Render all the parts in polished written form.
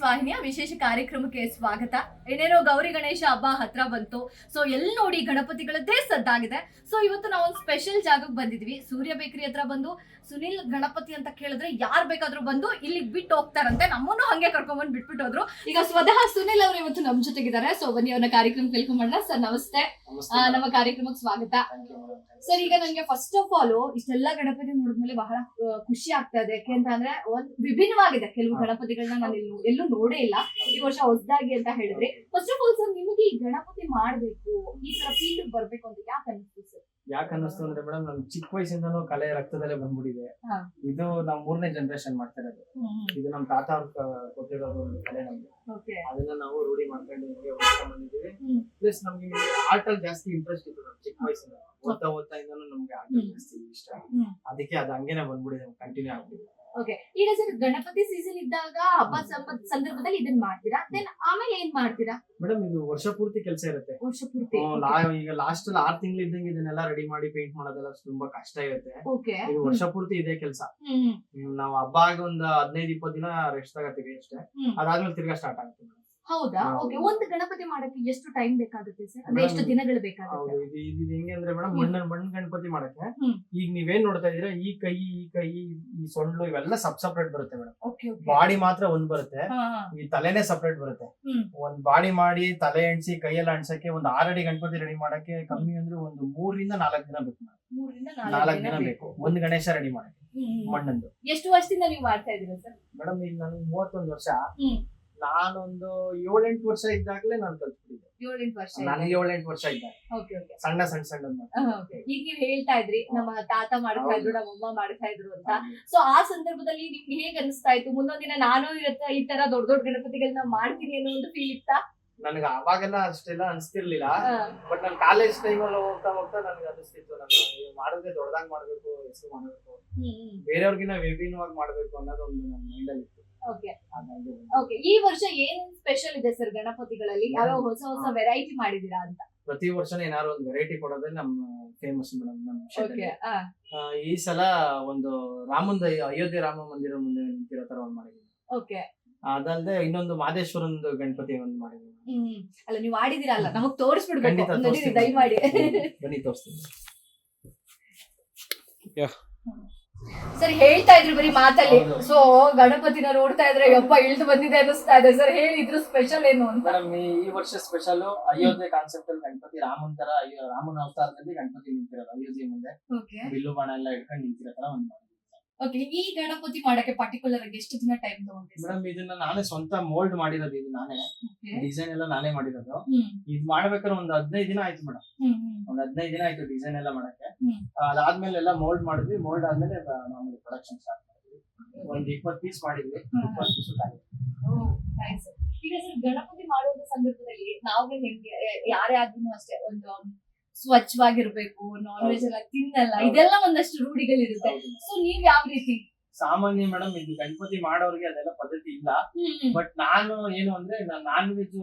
ವಾಹಿನಿಯ ವಿಶೇಷ ಕಾರ್ಯಕ್ರಮಕ್ಕೆ ಸ್ವಾಗತ. ಏನೇನೋ ಗೌರಿ ಗಣೇಶ ಹಬ್ಬ ಹತ್ರ ಬಂತು. ಸೊ ಎಲ್ಲಿ ನೋಡಿ ಗಣಪತಿಗಳದ್ದೇ ಸದ್ದಾಗಿದೆ. ಸೊ ಇವತ್ತು ನಾವು ಒಂದು ಸ್ಪೆಷಲ್ ಜಾಗಕ್ಕೆ ಬಂದಿದ್ವಿ. ಸೂರ್ಯ ಬೇಕರಿ ಹತ್ರ ಬಂದು ಸುನಿಲ್ ಗಣಪತಿ ಅಂತ ಕೇಳಿದ್ರೆ ಯಾರು ಬೇಕಾದ್ರೂ ಬಂದು ಇಲ್ಲಿ ಬಿಟ್ಟು ಹೋಗ್ತಾರಂತೆ. ನಮ್ಮನ್ನು ಹಂಗೆ ಕರ್ಕೊಂಡ್ಬಂದು ಬಿಟ್ಬಿಟ್ಟು ಹೋದ್ರು. ಈಗ ಸ್ವತಃ ಸುನಿಲ್ ಅವರು ಇವತ್ತು ನಮ್ಮ ಜೊತೆಗಿದ್ದಾರೆ. ಸೊ ಬನ್ನಿ ಅವ್ರನ್ನ ಕಾರ್ಯಕ್ರಮಕ್ಕೆ ವೆಲ್ಕಮ್ ಮಾಡೋಣ. ಸರ್ ನಮಸ್ತೆ, ನಮ್ಮ ಕಾರ್ಯಕ್ರಮಕ್ಕೆ ಸ್ವಾಗತ. ಸರ್ ಈಗ ನನಗೆ ಫಸ್ಟ್ ಆಫ್ ಆಲ್ ಇಷ್ಟೆಲ್ಲ ಗಣಪತಿ ನೋಡಿದ್ಮೇಲೆ ಬಹಳ ಖುಷಿ ಆಗ್ತಾ ಇದೆ. ಯಾಕೆಂತಂದ್ರೆ ಒಂದ್ ವಿಭಿನ್ನವಾಗಿದೆ. ಕೆಲವು ಗಣಪತಿಗಳನ್ನ ನಾನು ಎಲ್ಲೂ ನೋಡೇ ಇಲ್ಲ. ಈ ವರ್ಷ ಹೊಸದಾಗಿ ಅಂತ ಹೇಳಿದ್ರಿ. ಫಸ್ಟ್ ಆಫ್ ಆಲ್ ಸರ್, ನಿಮಗೆ ಈ ಗಣಪತಿ ಮಾಡ್ಬೇಕು, ಈ ತರ ಫೀಲ್ಡ್ ಬರ್ಬೇಕು ಅಂತ ಯಾಕೆ ಅನಿಸ್ತು ಸರ್? ಯಾಕೆ ಅನ್ನಿಸ್ತು ಅಂದ್ರೆ ಮೇಡಮ್, ನಮ್ ಚಿಕ್ಕ ವಯಸ್ಸಿಂದನೂ ಕಲೆ ರಕ್ತದಲ್ಲೇ ಬಂದ್ಬಿಟ್ಟಿದೆ. ಇದು ನಾವ್ 3ನೇ ಜನರೇಷನ್ ಮಾಡ್ತಾ ಇರೋದು. ಇದು ನಮ್ ತಾತ ಅವ್ರ ಕೊಟ್ಟಿರೋದು ಒಂದು ಕಲೆ ನಮ್ಗೆ. ಅದನ್ನ ನಾವು ರೂಢಿ ಮಾಡ್ಕೊಂಡು ಬಂದಿದ್ದೀವಿ. ಪ್ಲಸ್ ನಮ್ಗೆ ಆರ್ಟ್ ಅಲ್ಲಿ ಜಾಸ್ತಿ ಇಂಟ್ರೆಸ್ಟ್ ಇತ್ತು. ಚಿಕ್ಕ ವಯಸ್ಸಿಂದ ಓದ್ತಾ ಇಂದನೂ ನಮ್ಗೆ ಆರ್ಟ್ ಜಾಸ್ತಿ ಇಷ್ಟ. ಅದಕ್ಕೆ ಅದು ಹಂಗೇನೆ ಬಂದ್ಬಿಟ್ಟಿದೆ, ಕಂಟಿನ್ಯೂ ಆಗ್ಬಿಟ್ಟಿದೆ. ಓಕೆ, ಈಗ ಸರ್ ಗಣಪತಿ ಸೀಸನ್ ಇದ್ದಾಗ ಹಬ್ಬ ಸಂದರ್ಭದಲ್ಲಿ ಇದನ್ನ ಮಾಡ್ತೀರಾ, ದೆನ್ ಆಮೇಲೆ ಏನ್ ಮಾಡ್ತೀರಾ? ಮೇಡಮ್ ಇದು ವರ್ಷ ಪೂರ್ತಿ ಕೆಲಸ ಇರುತ್ತೆ. ವರ್ಷ ಪೂರ್ತಿ ಈಗ ಲಾಸ್ಟ್ ಅಲ್ಲಿ 6 ತಿಂಗಳು ಇದ್ದಂಗೆ ಇದನ್ನೆಲ್ಲ ರೆಡಿ ಮಾಡಿ ಪೇಂಟ್ ಮಾಡೋದೆಲ್ಲ ತುಂಬಾ ಕಷ್ಟ ಇರುತ್ತೆ. ಓಕೆ, ಇದು ವರ್ಷ ಪೂರ್ತಿ ಇದೇ ಕೆಲಸ. ನಾವು ಹಬ್ಬ ಆಗಿ ಒಂದು 15-20 ದಿನ ರೆಸ್ಟ್ ತಗೋತೀವಿ ಅಷ್ಟೇ. ಅದಾದ್ಮೇಲೆ ತಿರ್ಗಾ ಸ್ಟಾರ್ಟ್ ಆಗುತ್ತೆ. ಹೌದಾ? ಓಕೆ, ಒಂದು ಗಣಪತಿ ಮಾಡಕ್ಕೆ ಎಷ್ಟು ಟೈಮ್ ಬೇಕಾಗುತ್ತೆ ಸರ್? ಅಂದ್ರೆ ಎಷ್ಟು ದಿನಗಳು ಬೇಕಾಗುತ್ತೆ? ಇದು ಹೆಂಗೆ ಅಂದ್ರೆ ಮೇಡಮ್, ಮಣ್ಣು ಗಣಪತಿ ಮಾಡಕ್ಕೆ ಈಗ ನೀವೇನ್ ನೋಡ್ತಾ ಇದೀರಾ, ಈ ಕೈ ಈ ಸೊಂಡ್ಲು ಇವೆಲ್ಲ ಸಪ್ರೇಟ್ ಬರುತ್ತೆ ಮೇಡಮ್. ಬಾಡಿ ಮಾತ್ರ ಒಂದ್ ಬರುತ್ತೆ. ಈ ತಲೆನೇ ಸಪ್ರೇಟ್ ಬರುತ್ತೆ. ಒಂದ್ ಬಾಡಿ ಮಾಡಿ ತಲೆ ಎಣ್ಸಿ ಕೈಯೆಲ್ಲ ಅಣ್ಸಕ್ಕೆ ಒಂದು 6 ಅಡಿ ಗಣಪತಿ ರೆಡಿ ಮಾಡಕ್ಕೆ ಕಮ್ಮಿ ಅಂದ್ರೆ ಒಂದು 3 ರಿಂದ 4 ದಿನ ಬೇಕು. 4 ದಿನ ಬೇಕು ಒಂದು ಗಣೇಶ ರೆಡಿ ಮಾಡಕ್ಕೆ ಮಣ್ಣಂದು. ಎಷ್ಟು ವರ್ಷದಿಂದ ನೀವು ಮಾಡ್ತಾ ಇದೀರಾ ಸರ್? ಮೇಡಮ್ ಈಗ ನನಗೆ 31 ವರ್ಷ. ನಾನೊಂದು 7-8 ವರ್ಷ ಇದ್ದಾಗಲೇ ನಾನು ಕಲ್ತ್ಬಿಟ್ಟಿದ್ದೆ. 7-8 ವರ್ಷ ನನಗೆ 7-8 ವರ್ಷ ಇದ್ದಾಗ ಸಣ್ಣ ಈಗ ನೀವ್ ಹೇಳ್ತಾ ಇದ್ರಿ ನಮ್ಮ ತಾತ ಮಾಡ್ತಾ ಇದ್ರು, ನಮ್ಮ ಅಮ್ಮ ಮಾಡ್ತಾ ಇದ್ರು ಅಂತ. ಸೊ ಆ ಸಂದರ್ಭದಲ್ಲಿ ನಿಮ್ಗೆ ಹೇಗ್ ಅನಿಸ್ತಾ ಇತ್ತು? ಮುಂದೊಂದ್ ದಿನ ನಾನು ಈ ತರ ದೊಡ್ಡ ದೊಡ್ಡ ಗಣಪತಿಗಳನ್ನ ಮಾಡ್ತೀನಿ ಅನ್ನೋ ಒಂದು ಫೀಲ್ ಇತ್ತಾ? ನನಗೆ ಅವಾಗೆಲ್ಲ ಅಷ್ಟೆಲ್ಲ ಅನ್ಸ್ತಿರ್ಲಿಲ್ಲ. ಬಟ್ ನಾನು ಕಾಲೇಜ್ ಟೈಮಲ್ಲಿ ಹೋಗ್ತಾ ನನಗೆ ಅನಿಸ್ತಿತ್ತು, ನಾನು ಮಾಡಿದ್ರೆ ದೊಡ್ಡದಾಗಿ ಮಾಡ್ಬೇಕು, ಹೆಸರು ಮಾಡ್ಬೇಕು, ಬೇರೆಯವ್ರಿಗಿನ್ನ ವಿಭಿನ್ನವಾಗಿ ಮಾಡ್ಬೇಕು ಅನ್ನೋದು ಒಂದು ನನ್ನ ಮೈಂಡ್ ಅಲ್ಲಿ ಇತ್ತು. ಓಕೆ, ಈ ವರ್ಷ ಏನೇನ್ ಸ್ಪೆಷಲ್ ಇದೆ ಸರ್ ಗಣಪತಿಗಳಲ್ಲಿ? ಯಾವ ಹೊಸ ವೆರೈಟಿ ಮಾಡಿದೀರಾ ಅಂತ? ಪ್ರತಿ ವರ್ಷನೇ ಏನಾದ್ರು ಒಂದು ವೆರೈಟಿ ಕೊಡೋದೇ ನಮ್ಮ ಫೇಮಸ್ ಮೇಡಮ್ ನಮ್ಮ ವಿಷಯದಲ್ಲಿ. ಈ ಸಲ ಒಂದು ಅಯೋಧ್ಯೆ ರಾಮ ಮಂದಿರ ಮುಂದೆ ನಿಂತಿರೋ ತರ ಒಂದು ಮಾಡಿದೀವಿ. ಓಕೆ, ಅದಲ್ಲದೆ ಇನ್ನೊಂದು ಮಾದೇಶ್ವರಂದು ಗಣಪತಿ ಒಂದು ಮಾಡಿದೀವಿ. ಅಲ್ಲ, ನೀವು ಆಡಿದಿರಾ ಅಲ್ಲ, ನಮಗ್ ತೋರಿಸ್ಬಿಡ್ಬೇಕು ದಯಮಾಡಿ. ಬನ್ನಿ ತೋರಿಸ್ತೀನಿ. ಸರ್ ಹೇಳ್ತಾ ಇದ್ರು ಬರೀ ಮಾತಲ್ಲಿ. ಸೊ ಗಣಪತಿನ ನೋಡ್ತಾ ಇದ್ರೆ ಯಪ್ಪ ಇಳಿದು ಬಂದಿದೆ ಅನ್ನಿಸ್ತಾ ಇದೆ ಸರ್. ಹೇಳಿದ್ರು ಸ್ಪೆಷಲ್ ಏನು ಅಂತ? ಮೇಡಮ್ ಈ ವರ್ಷ ಸ್ಪೆಷಲ್ ಅಯೋಧ್ಯೆ ಕಾನ್ಸೆಪ್ಟ್ ಅಲ್ಲಿ ಗಣಪತಿ ರಾಮನ ಅವತಾರದಲ್ಲಿ ಗಣಪತಿ ನಿಂತಿರೋದು ಅಯೋಧ್ಯೆ ಮುಂದೆ. ಬಿಲ್ಲು ಬಾಣ ಎಲ್ಲ ಇಟ್ಕೊಂಡು ನಿಂತಿರೋ ತರ ಒಂದು ಮಾಡಿದ್ವಿ. ಓಕೆ, ಈ ಗಣಪತಿ ಮಾಡಕ್ಕೆ ಪರ್ಟಿಕ್ಯುಲರ್ ಆಗಿ ಎಷ್ಟು ದಿನ ಟೈಮ್ ತಗೊಂಡ್ರಿ? ಮೇಡಮ್ ಇದನ್ನ ನಾನೇ ಸ್ವಂತ ಮೋಲ್ಡ್ ಮಾಡಿರೋದು. ಇದು ನಾನೇ ಡಿಸೈನ್ ಎಲ್ಲ ನಾನೇ ಮಾಡಿರೋದು. ಇದು ಮಾಡ್ಬೇಕಾದ್ರೆ ಒಂದು 15 ದಿನ ಆಯ್ತು ಮೇಡಮ್. ಒಂದು 15 ದಿನ ಆಯ್ತು ಡಿಸೈನ್ ಎಲ್ಲ ಮಾಡಕ್ಕೆ. ಅದಾದ್ಮೇಲೆ ಎಲ್ಲ ಮೋಲ್ಡ್ ಮಾಡಿದ್ವಿ. ಮೋಲ್ಡ್ ಆದ್ಮೇಲೆ ಮಾಮೂಲಿ ಪ್ರೊಡಕ್ಷನ್ ಸ್ಟಾರ್ಟ್ ಮಾಡಿದ್ವಿ. ಒಂದು 20 ಪೀಸ್ ಮಾಡಿದ್ವಿ. 20 ಪೀಸ್ ಈಗ ಸರ್ ಗಣಪತಿ ಮಾಡುವ ಸಂದರ್ಭದಲ್ಲಿ ನಾವು ಹೆಂಗೆ, ಯಾರೇ ಆದ್ರೂ ಅಷ್ಟೇ ಒಂದು ಸ್ವಚ್ಛವಾಗಿರ್ಬೇಕು, ನಾನ್ ವೆಜ್ ಎಲ್ಲ ತಿನ್ನಲ್ಲ, ಇದೆಲ್ಲ ಒಂದಷ್ಟು ರೂಢಿಗಳಿರುತ್ತೆ. ಸೊ ನೀವ್ ಯಾವ ರೀತಿ? ಸಾಮಾನ್ಯ ಮೇಡಮ್, ಇದು ಗಣಪತಿ ಮಾಡೋರಿಗೆ ಅದೆಲ್ಲ ಪದ್ಧತಿ ಇಲ್ಲ. ಬಟ್ ನಾನು ಏನು ಅಂದ್ರೆ, ನಾನ್ ವೆಜ್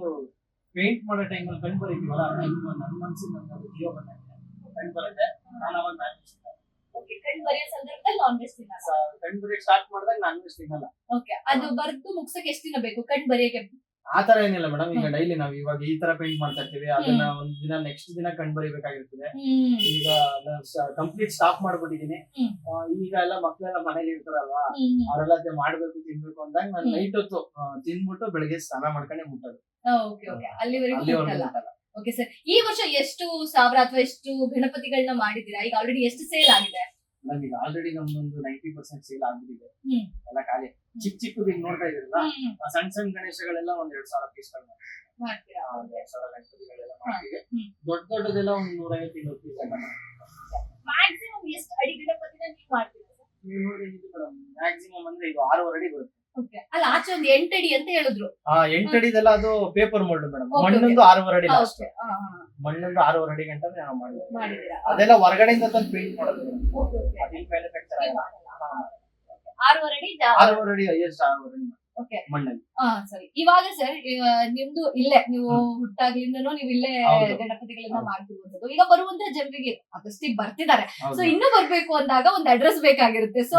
ಪೇಂಟ್ ಮಾಡೋ ಟೈಮಲ್ಲಿ ಕಣ್ ಬರೀತೀವಲ್ಲ, ನನ್ನ ಮನ್ಸಿಗೆ ಜೀವ ಬಂದಂಗೆ ಕಣ್ ಬರುತ್ತೆ. ನಾನು ಅವಾಗ ನಾನ್ ವೆಜ್ ಕಣ್ ಬರೆಯೋ ಸಂದರ್ಭದಲ್ಲಿ ನಾನ್ ವೆಜ್ ತಿನ್ನಲ್ಲ. ಕಣ್ ಬರೆಯಕ್ ಸ್ಟಾರ್ಟ್ ಮಾಡಿದಾಗ ನಾನ್ ವೆಜ್ ತಿನ್ನಲ್ಲ. ಓಕೆ, ಅದು ಬರ್ದು ಮುಗ್ಸಕ್ಕೆ ಎಷ್ಟು ದಿನ ಬೇಕು ಕಣ್ ಬರೆಯಕ್ಕೆ? ಆತರ ಏನಿಲ್ಲ ಮೇಡಮ್. ಈಗ ಡೈಲಿ ನಾವ್ ಇವಾಗ ಈ ತರ ಪೇಂಟ್ ಮಾಡ್ತಾ ಇರ್ತೀವಿ, ಅದನ್ನ ಒಂದ್ ದಿನ ನೆಕ್ಸ್ಟ್ ದಿನ ಕಂಡು ಬರಿಬೇಕಾಗಿರ್ತದೆ. ಈಗ ಕಂಪ್ಲೀಟ್ ಸ್ಟಾಪ್ ಮಾಡ್ಬಿಟ್ಟಿದೀನಿ. ಈಗ ಎಲ್ಲ ಮಕ್ಳೆಲ್ಲ ಮನೇಲಿ ಇರ್ತಾರಲ್ವಾ, ಅವರೆಲ್ಲ ಮಾಡ್ಬೇಕು ತಿನ್ಬೇಕು ಅಂದಾಗ ನಾನು ನೈಟ್ ಹೊತ್ತು ತಿನ್ಬಿಟ್ಟು ಬೆಳಗ್ಗೆ ಸ್ನಾನ ಮಾಡ್ಕೊಂಡೆ ಮುಟ್ಟೋದು. ಓಕೆ ಸರ್, ಈ ವರ್ಷ ಎಷ್ಟು ಸಾವಿರ ಅಥವಾ ಎಷ್ಟು ಗಣಪತಿಗಳನ್ನ ಮಾಡಿದೀರಾ? ಈಗ ಆಲ್ರೆಡಿ ಎಷ್ಟು ಸೇಲ್ ಆಗಿದೆ? ಈಗ ಆಲ್ರೆಡಿ ನಮ್ದೊಂದು 90% ಸೇಲ್ ಆಗ್ಬಿಟ್ಟಿದೆ. ಎಲ್ಲ ಖಾಲಿ. ಚಿಕ್ಕದು ಈಗ ನೋಡ್ತಾ ಇದ್ರಲ್ಲ, ಸಣ್ಣ ಗಣೇಶಗಳೆಲ್ಲ ಒಂದ್ 2,000 ಪೀಸ್ ಮಾಡ್ತೀರಾ? 2,000 ಗಣಪತಿಗಳೆಲ್ಲ ಮಾಡ್ತೀವಿ. ದೊಡ್ಡದೆಲ್ಲ ಒಂದ್ 150-200 ಪೀಸ್ ಎಲ್ಲ. ಮ್ಯಾಕ್ಸಿಮಮ್ ಎಷ್ಟು ಅಡಿ ಗಣಪತಿನ ನೀವು ಮಾಡ್ತೀರಾ? ನೀವು ನೋಡಿ ಮೇಡಮ್, ಮ್ಯಾಕ್ಸಿಮಮ್ ಅಂದ್ರೆ ಇದು 6.5 ಅಡಿ ಬರುತ್ತೆ. ಅಲ್ಲ, ಆಚೆ ಒಂದು 8 ಅಡಿ ಅಂತ ಹೇಳಿದ್ರು. 8 ಅಡಿದೆಲ್ಲ ಅದು ಪೇಪರ್ ಮೋಲ್ಡ್ ಮೇಡಮ್. ಮಣ್ಣೊಂದು 6.5 ಅಡಿ ಲಾಸ್ಟ್. ಮಣ್ಣೊಂದು 6.5 ಅಡಿ ಗಂಟ ನಾವು ಮಾಡಿದ್ವಿ. ಅದೆಲ್ಲ ಹೊರಗಡೆಯಿಂದ ತಂದು ಪೇಂಟ್ ಮಾಡೋದು. 6.5 ಅಡಿ 6.5 ಅಡಿ. Okay. ಮಣ್ಣಲ್ಲಿ. ಸರಿ. ಇವಾಗ ಸರ್ ನಿಮ್ದು ಇಲ್ಲೇ ನೀವು ಹುಟ್ಟಾಗ್ಲಿಂದನೂ ನೀವು ಇಲ್ಲೇ ಹೌದು. ಗಣಪತಿಗಳನ್ನ ಹೌದು. ಮಾಡ್ತಿರುವಂತದ್ದು. ಈಗ ಬರುವಂತ ಜನರಿಗೆ ಅದಷ್ಟಿಗೆ ಬರ್ತಿದ್ದಾರೆ. ಹೌದು. ಸೊ ಇನ್ನು ಬರ್ಬೇಕು ಅಂದಾಗ ಒಂದ್ ಅಡ್ರೆಸ್ ಬೇಕಾಗಿರುತ್ತೆ. ಸೊ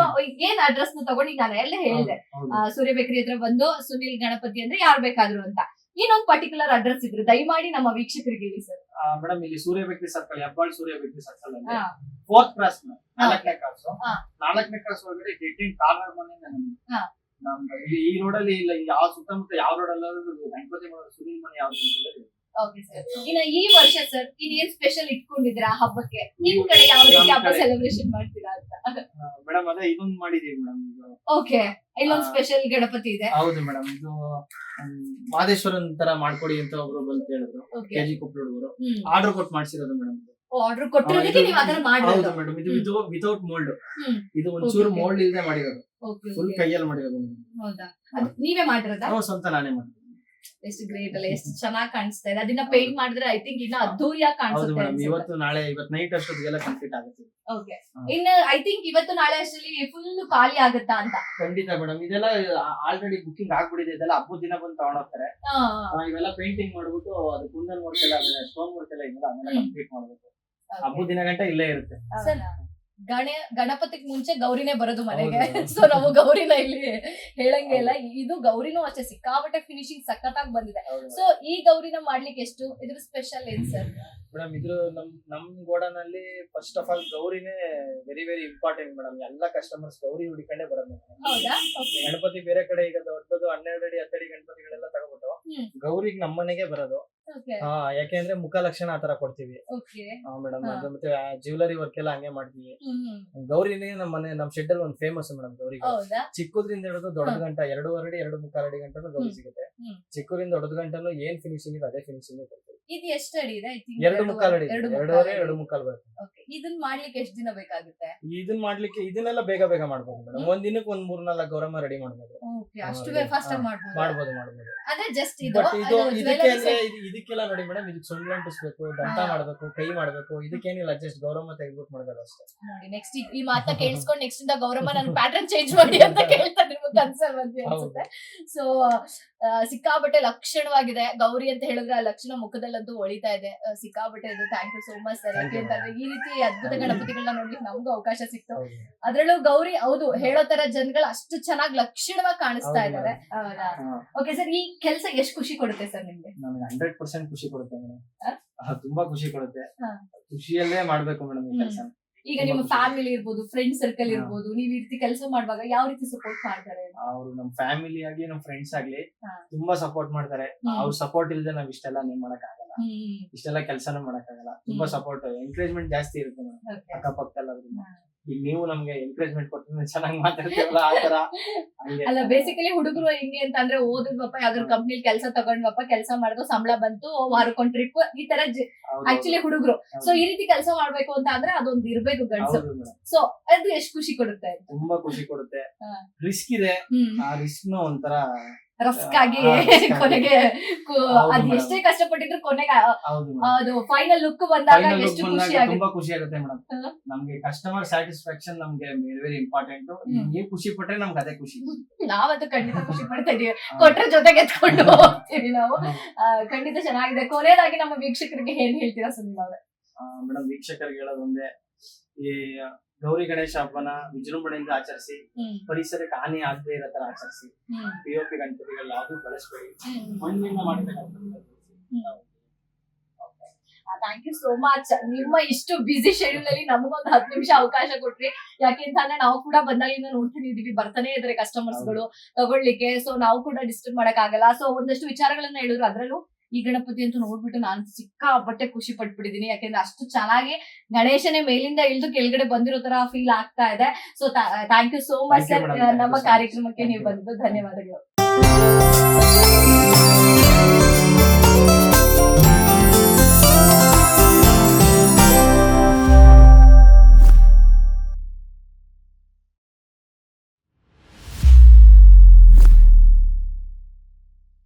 ಏನ್ ಅಡ್ರೆಸ್ ನ ತಗೊಂಡು ನಾನು ಎಲ್ಲ ಹೇಳಿದೆ, ಹೌದು. ಸೂರ್ಯ ಬೇಕರಿ ಹತ್ರ ಬಂದು ಸುನಿಲ್ ಗಣಪತಿ ಅಂದ್ರೆ ಯಾರು ಬೇಕಾದ್ರು ಅಂತ. ಇನ್ನೊಂದು ಪರ್ಟಿಕ್ಯುಲರ್ ಅಡ್ರೆಸ್ ಇದ್ರೆ ದಯಮಾಡಿ ನಮ್ಮ ವೀಕ್ಷಕರಿಗೆ ಹೇಳಿ ಸರ್. ಮೇಡಮ್ ಇಲ್ಲಿ ಸೂರ್ಯ ಬೇಕರಿ ಸರ್ಕಲ್, ಹೆಬ್ಬಾಳ್ ಸೂರ್ಯ ಬೇಕರಿ ಸರ್ಕಲ್ ಅಲ್ಲಿ 4th ಕ್ರಾಸ್ 4ನೇ ಕ್ರಾಸ್, 4ನೇ ಕ್ರಾಸ್ ಒಳಗಡೆ ಗೆಟಿಂಗ್ ಕಾರ್ನರ್ ಮನೆಯಿಂದ ನಮ್ದು ಈ ರೋಡ್ ಅಲ್ಲಿ ಇಲ್ಲ, ಯಾವ ಸುತ್ತಮುತ್ತ ಯಾವ ರೋಡ್ ಅಲ್ಲ ಗಣಪತಿ ಸುನಿಲ್ ಮನೆ ಯಾವ್ದು. Okay sir. ಇನ್ನ ಈ ವರ್ಷ ಸರ್ ಏನ್ ಸ್ಪೆಷಲ್ ಇಟ್ಕೊಂಡಿದ್ದೀರಾ ಹಬ್ಬಕ್ಕೆ? ನಿಮ್ ಕಡೆ ಯಾವ ರೀತಿ ಹಬ್ಬ ಸೆಲೆಬ್ರೇಷನ್ ಮಾಡ್ತೀರಾ ಅಂತ? ಮೇಡಮ್ ಅದೇ ಇದೊಂದು ಮಾಡಿದೀವಿ ಮೇಡಮ್. ಓಕೆ, ಇಲ್ಲೊಂದು ಸ್ಪೆಷಲ್ ಗಣಪತಿ ಇದೆ. ಹೌದು ಮೇಡಮ್, ಇದು ಮಾದೇಶ್ವರನ್ ತರ ಮಾಡ್ಕೊಡಿ ಅಂತ ಒಬ್ರು ಬಂದು ಹೇಳಿದ್ರು, ಕೆಜಿ ಕೊಪ್ಪಳ ಹುಡುಗರು ಆರ್ಡರ್ ಕೊಟ್ಟು ಮಾಡ್ಸಿರೋದು ಮೇಡಮ್. ಆರ್ಡರ್ ಕೊಟ್ಟಿರೋದಕ್ಕೆ ನೀವು ಅದನ್ನ ಮಾಡಿರೋದು? ಹೌದು ಮೇಡಮ್, ಇದು ವಿತೌಟ್ ಮೋಲ್ಡ್, ಇದು ಒಂಚೂರು ಮೋಲ್ಡ್ ಇಲ್ಲದೆ ಮಾಡಿರೋದು, ಫುಲ್ ಕೈಯಲ್ಲಿ ಮಾಡಿರೋದು. ಹೌದಾ, ನೀವೇ ಮಾಡಿರೋದಾ? ಸ್ವಂತ ನಾನೇ ಮಾಡಿರೋದು. ಎಷ್ಟು ಗ್ರೇಟ್ ಅಲ್ಲ, ಎಷ್ಟು ಚೆನ್ನಾಗಿ ಕಾಣಿಸ್ತಾ ಇದೆ. ಅದನ್ನ ಪೇಂಟ್ ಮಾಡಿದ್ರೆ ಐ ಥಿಂಕ್ ಇನ್ನ ಅದ್ದೂರಿಯಾಗಿ ಕಾಣಿಸುತ್ತೆ. ಇವತ್ತು ನೈಟ್ ಅಷ್ಟೊತ್ತಿಗೆಲ್ಲ ಕಂಪ್ಲೀಟ್ ಆಗುತ್ತೆ. ಓಕೆ, ಇನ್ನ ಐ ಥಿಂಕ್ ಇವತ್ತು ನಾಳೆ ಅಷ್ಟರಲ್ಲಿ ಫುಲ್ ಖಾಲಿ ಆಗುತ್ತಾ ಅಂತ? ಖಂಡಿತ ಮೇಡಮ್, ಇದೆಲ್ಲ ಆಲ್ರೆಡಿ ಬುಕಿಂಗ್ ಆಗ್ಬಿಟ್ಟಿದೆ. ಇದೆಲ್ಲ ಹಬ್ಬದ ದಿನ ಬಂದು ತಗೊಂಡೋಗ್ತಾರೆ. ಇವೆಲ್ಲ ಪೇಂಟಿಂಗ್ ಮಾಡ್ಬಿಟ್ಟು ಅದು ಕುಂದನ್ ವರ್ಕ್ ಎಲ್ಲ, ಸ್ಟೋನ್ ವರ್ಕ್ ಎಲ್ಲ ಇದೆಲ್ಲ ಅದನ್ನೆಲ್ಲ ಕಂಪ್ಲೀಟ್ ಮಾಡ್ಬೇಕು. ಹಬ್ಬದ ದಿನ ಗಂಟೆ ಇಲ್ಲೇ ಇರುತ್ತೆ. ಗಣಪತಿಗ್ ಮುಂಚೆ ಗೌರಿನೇ ಬರೋದು ಮನೆಗೆ. ಸೊ ನಾವು ಗೌರಿನ ಇಲ್ಲಿ ಹೇಳಂಗೆ ಇಲ್ಲ. ಇದು ಗೌರಿನೂ ಅಷ್ಟೇ ಸಿಕ್ಕಾಪಟ್ಟೆ ಫಿನಿಶಿಂಗ್ ಸಖತ್ತಾಗಿ ಬಂದಿದೆ. ಸೊ ಈ ಗೌರಿನ ಮಾಡ್ಲಿಕ್ಕೆ ಎಷ್ಟು ಇದ್ರ ಸ್ಪೆಷಲ್ ಏನ್ ಸರ್? ಮೇಡಮ್ ಇದ್ರ ನಮ್ ಗೋಡನಲ್ಲಿ ಫಸ್ಟ್ ಆಫ್ ಆಲ್ ಗೌರಿನೇ ವೆರಿ ವೆರಿ ಇಂಪಾರ್ಟೆಂಟ್ ಮೇಡಮ್. ಎಲ್ಲ ಕಸ್ಟಮರ್ಸ್ ಗೌರಿ ಹುಡಿಕೊಂಡೇ ಬರೋದು. ಹೌದಾ? ಗಣಪತಿ ಬೇರೆ ಕಡೆ ಈಗ ದೊಡ್ಡದು 12 ಅಡಿ 10 ಅಡಿ ಗಣಪತಿಗಳೆಲ್ಲ ತಗೊಂಡ್ಬಿಟ್ಟು ಗೌರಿಗೆ ನಮ್ಮನೆಗೆ ಬರೋದು. ಯಾಕೆಂದ್ರೆ ಮುಖ ಲಕ್ಷಣ ಆತರ ಕೊಡ್ತೀವಿ ಮೇಡಮ್. ಮತ್ತೆ ಜ್ಯುವೆಲರಿ ವರ್ಕ್ ಎಲ್ಲ ಹಂಗೆ ಮಾಡ್ತೀವಿ. ಗೌರಿನೇ ನಮ್ ಶೆಡ್ ಅಲ್ಲಿ ಒಂದು ಫೇಮಸ್ ಮೇಡಮ್. ಗೌರಿಗೆ ಚಿಕ್ಕದ್ರಿಂದ ಹಿಡಿದು ದೊಡ್ಡ ಗಂಟ 2.5 ಅಡಿ 2.25 ಅಡಿ ಗಂಟನು ಗೌರಿ ಸಿಗುತ್ತೆ. ಚಿಕ್ಕದ್ರಿಂದ ದೊಡ್ಡ ಗಂಟನು ಏನ್ ಫಿನಿಶಿಂಗ್ ಇದೆ ಅದೇ ಫಿನಿಶಿಂಗ್ ಕೊಡ್ತೀವಿ. ಇದು ಎಷ್ಟು ಅಡಿ ಇದೆ? 2.25 ಅಡಿ, 2.5 2.25 ಬರುತ್ತೆ. ಇದನ್ನ ಮಾಡ್ಲಿಕ್ಕೆ ಎಷ್ಟು ದಿನ ಬೇಕಾಗುತ್ತೆ? ಇದನ್ನ ಮಾಡ್ಲಿಕ್ಕೆ ಇದನ್ನೆಲ್ಲ ಬೇಗ ಬೇಗ ಮಾಡ್ಬೋದು ಮೇಡಮ್. ಒಂದ್ ದಿನಕ್ಕೆ 3-4 ಗೌರಮ್ಮ ರೆಡಿ ಮಾಡ್ಬೋದು. ಅಷ್ಟು ಫಾಸ್ಟ್ ಆಗಿ ಮಾಡ್ಬೋದು. ಅದೇ ಜಸ್ಟ್ ಇದಕ್ಕೆಲ್ಲ ನೋಡಿ ಮೇಡಮ್, ಇದಕ್ಕೆ ಸೊಳ್ಳೆ ಅಂಟಿಸ್ಬೇಕು, ದಂತ ಮಾಡ್ಬೇಕು, ಕೈ ಮಾಡ್ಬೇಕು. ಇದಕ್ಕೇನಿಲ್ಲ, ಜಸ್ಟ್ ಗೌರಮ್ಮ ತೆಗೆದ್ಬಿಟ್ಟು ಮಾಡ್ಬೇಕು ಅಷ್ಟೇ. ನೋಡಿ, ನೆಕ್ಸ್ಟ್ ಈ ಮಾತನ್ನ ಕೇಳಿಸ್ಕೊಂಡು ನೆಕ್ಸ್ಟ್ ಇಂದ ಗೌರಮ್ಮ ನನ್ನ ಪ್ಯಾಟರ್ನ್ ಚೇಂಜ್ ಮಾಡಿ ಅಂತ ಕೇಳ್ತಾ ನಿಮ್ಗೆ ಕನ್ಸಲ್ ಬಂದಿ ಅನ್ಸುತ್ತೆ. ಸೊ ಸಿಕ್ಕಾಬಟ್ಟೆ ಲಕ್ಷಣವಾಗಿದೆ ಗೌರಿ ಅಂತ ಹೇಳಿದ್ರೆ. ಆ ಲಕ್ಷಣ ಮುಖದಲ್ಲಂತೂ ಹೊಳಿತಾ ಇದೆ. ಸಿಕ್ಕಾಬಟ್ಟೆ ಇದು. Thank you so much sir. ಯಾಕೆಂತಂದ್ರೆ ಈ ರೀತಿ ಅದ್ಭುತ ಗಣಪತಿಗಳನ್ನ ನೋಡ್ಲಿಕ್ಕೆ ನಮಗೂ ಅವಕಾಶ ಸಿಕ್ತು. ಅದ್ರಲ್ಲೂ ಗೌರಿ ಹೌದು ಹೇಳೋ ತರ ಜನಗಳು ಅಷ್ಟು ಚೆನ್ನಾಗಿ ಲಕ್ಷಣವಾಗಿ ಕಾಣಿಸ್ತಾ ಇದ್ದಾರೆ. ಓಕೆ ಸರ್, ಈ ಕೆಲಸ ಎಷ್ಟು ಖುಷಿ ಕೊಡುತ್ತೆ ಸರ್ ನಿಮ್ಗೆ? ನಮ್ಗೆ 100% ಖುಷಿ ಕೊಡುತ್ತೆ ಮೇಡಮ್. ತುಂಬಾ ಖುಷಿ ಕೊಡುತ್ತೆ. ಖುಷಿಯಲ್ಲೇ ಮಾಡ್ಬೇಕು ಮೇಡಮ್ ಈ ಕೆಲಸ. ಈಗ ನಿಮ್ಮ ಫ್ಯಾಮಿಲಿ ಇರ್ಬೋದು, ಫ್ರೆಂಡ್ ಸರ್ಕಲ್ ಇರ್ಬೋದು, ನೀವ್ ಈ ರೀತಿ ಕೆಲಸ ಮಾಡುವಾಗ ಯಾವ ರೀತಿ ಸಪೋರ್ಟ್ ಮಾಡ್ತಾರೆ? ಅವ್ರು ನಮ್ ಫ್ಯಾಮಿಲಿ ಆಗ್ಲಿ ನಮ್ ಫ್ರೆಂಡ್ಸ್ ಆಗ್ಲಿ ತುಂಬಾ ಸಪೋರ್ಟ್ ಮಾಡ್ತಾರೆ. ಅವ್ರ ಸಪೋರ್ಟ್ ಇಲ್ದೆ ನಾವ್ ಇಷ್ಟೆಲ್ಲ ಮಾಡಕ್ ಆಗಲ್ಲ, ಇಷ್ಟೆಲ್ಲ ಕೆಲ್ಸನೂ ಮಾಡಕ್ ಆಗಲ್ಲ. ತುಂಬಾ ಸಪೋರ್ಟ್, ಎಂಕರೇಜ್ಮೆಂಟ್ ಜಾಸ್ತಿ ಇರುತ್ತೆ ಮೇಡಮ್ ಅಕ್ಕಪಕ್ಕದಲ್ಲ. ಈಗ ನೀವು ನಮ್ಗೆ ಎಂಕರೇಜ್ಮೆಂಟ್ ಕೊಟ್ಟು ಚೆನ್ನಾಗಿ ಮಾತಾಡ್ತೀವಲ್ಲ ಆ ತರ. ಅಲ್ಲ, ಬೇಸಿಕಲಿ ಹುಡುಗರು ಹೆಂಗೆ ಅಂತ ಅಂದ್ರೆ ಓದಿದ್ವಪ್ಪ, ಯಾವ್ದಾದ್ರು ಕಂಪ್ನಿಲಿ ಕೆಲಸ ತಗೊಂಡ್ವಪ್ಪ, ಕೆಲಸ ಮಾಡಿದ್ರು, ಸಂಬಳ ಬಂತು, ವಾರಕ್ಕೊಂದ್ ಟ್ರಿಪ್, ಈ ತರ ಆಕ್ಚುಲಿ ಹುಡುಗರು. ಸೊ ಈ ರೀತಿ ಕೆಲಸ ಮಾಡ್ಬೇಕು ಅಂತ ಅಂದ್ರೆ ಅದೊಂದು ಇರ್ಬೇಕು ಗಂಡಸು. ಸೊ ಅದು ಎಷ್ಟು ಖುಷಿ ಕೊಡುತ್ತೆ? ತುಂಬಾ ಖುಷಿ ಕೊಡುತ್ತೆ. ರಿಸ್ಕ್ ಇದೆ, ಆ ರಿಸ್ಕ್ ನು ಒಂಥರ ರಸ್ಕ್ ಆಗಿ ಕೊನೆಗೆ ಅದ್ ಎಷ್ಟೇ ಕಷ್ಟಪಟ್ಟಿದ್ರು ಕೊನೆಗೆ ಅದು ಫೈನಲ್ ಲುಕ್ ಬಂದಾಗ ಎಷ್ಟು ಖುಷಿ ಆಗುತ್ತೆ. ತುಂಬಾ ಖುಷಿ ಆಗುತ್ತೆ ಮೇಡಮ್. ನಮ್ಗೆ ಕಸ್ಟಮರ್ ಸ್ಯಾಟಿಸ್ಫ್ಯಾಕ್ಷನ್ ನಮ್ಗೆ ವೆರಿ ಇಂಪಾರ್ಟೆಂಟ್. ನೀವು ಖುಷಿ ಪಟ್ರೆ ನಮ್ಗೆ ಅದೇ ಖುಷಿ. ನಾವಂತೂ ಖಂಡಿತ ಖುಷಿ ಪಡ್ತಾ ಇದೀವಿ. ಕೊಟ್ರೆ ಜೊತೆಗೆ ಎತ್ಕೊಂಡು ಹೋಗ್ತೀವಿ ನಾವು. ಖಂಡಿತ ಚೆನ್ನಾಗಿದೆ. ಕೊನೆಯದಾಗಿ ನಮ್ಮ ವೀಕ್ಷಕರಿಗೆ ಏನ್ ಹೇಳ್ತೀರಾ ಸುನಿಲ್ ಅವ್ರೆ? ಮೇಡಮ್, ವೀಕ್ಷಕರಿಗೆ ಹೇಳೋದೊಂದೇ, ಈ ಗೌರಿ ಗಣೇಶ ಹಬ್ಬನ ವಿಜೃಂಭಣೆಯಿಂದ ಆಚರಿಸಿ, ಪರಿಸರಕ್ಕೆ ಹಾನಿ ಆಗದೆ ಇರೋ ತರ ಆಚರಿಸಿ. POP ಗಣಪತಿಗಳು ಯಾವ್ದು ಬಳಸಬೇಡಿ, ಮಣ್ಣಿನಿಂದ ಮಾಡಿದ ಥ್ಯಾಂಕ್ ಯು ಸೋ ಮಚ್. ನಿಮ್ಮ ಇಷ್ಟು ಬಿಸಿ ಶೆಡ್ಯೂಲ್ ಅಲ್ಲಿ ನಮಗೊಂದು 10 ನಿಮಿಷ ಅವಕಾಶ ಕೊಟ್ರಿ. ಯಾಕೆಂತಂದ್ರೆ ನಾವು ಕೂಡ ಬಂದಾಗಿಂದ ನೋಡ್ತಾನೆ ಇದೀವಿ, ಬರ್ತಾನೆ ಇದ್ರೆ ಕಸ್ಟಮರ್ಸ್ ಗಳು ತಗೊಳ್ಳಿಕ್ಕೆ. ಸೊ ನಾವು ಕೂಡ ಡಿಸ್ಟರ್ಬ್ ಮಾಡಕ್ ಆಗಲ್ಲ. ಸೊ ಒಂದಷ್ಟು ವಿಚಾರಗಳನ್ನ ಹೇಳಿದ್ರು. ಅದ್ರಲ್ಲೂ ಈ ಗಣಪತಿ ಅಂತ ನೋಡ್ಬಿಟ್ಟು ನಾನು ಸಿಕ್ಕಾಪಟ್ಟೆ ಖುಷಿ ಪಟ್ಬಿಟ್ಟಿದೀನಿ. ಯಾಕೆಂದ್ರೆ ಅಷ್ಟು ಚೆನ್ನಾಗಿ ಗಣೇಶನೇ ಮೇಲಿಂದ ಇಳಿದು ಕೆಳಗಡೆ ಬಂದಿರೋ ತರ ಫೀಲ್ ಆಗ್ತಾ ಇದೆ. So thank you so much sir, ನಮ್ಮ ಕಾರ್ಯಕ್ರಮಕ್ಕೆ ನೀವು ಬಂದಿದ್ದು ಧನ್ಯವಾದಗಳು.